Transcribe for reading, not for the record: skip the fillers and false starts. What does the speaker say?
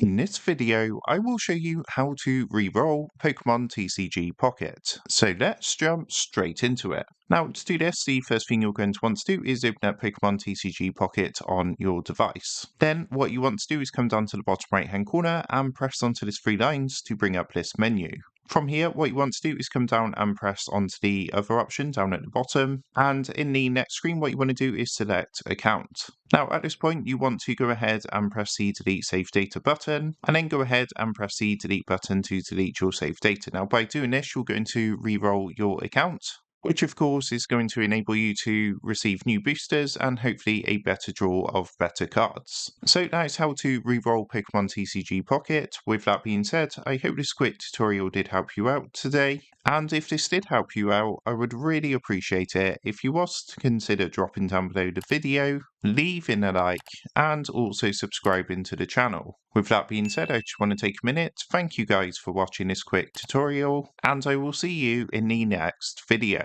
In this video, I will show you how to re-roll Pokemon TCG Pocket. So let's jump straight into it. Now, to do this, the first thing you're going to want to do is open up Pokemon TCG Pocket on your device. Then what you want to do is come down to the bottom right hand corner and press onto these three lines to bring up this menu. From here, what you want to do is come down and press onto the other option down at the bottom. And in the next screen, what you want to do is select Account. Now, at this point, you want to go ahead and press the Delete Save Data button, and then go ahead and press the Delete button to delete your saved data. Now, by doing this, you're going to re-roll your account, which of course is going to enable you to receive new boosters and hopefully a better draw of better cards. So that is how to re-roll Pokemon TCG Pocket. With that being said, I hope this quick tutorial did help you out today. And if this did help you out, I would really appreciate it if you was to consider dropping down below the video, leaving a like, and also subscribing to the channel. With that being said, I just want to take a minute to thank you guys for watching this quick tutorial, and I will see you in the next video.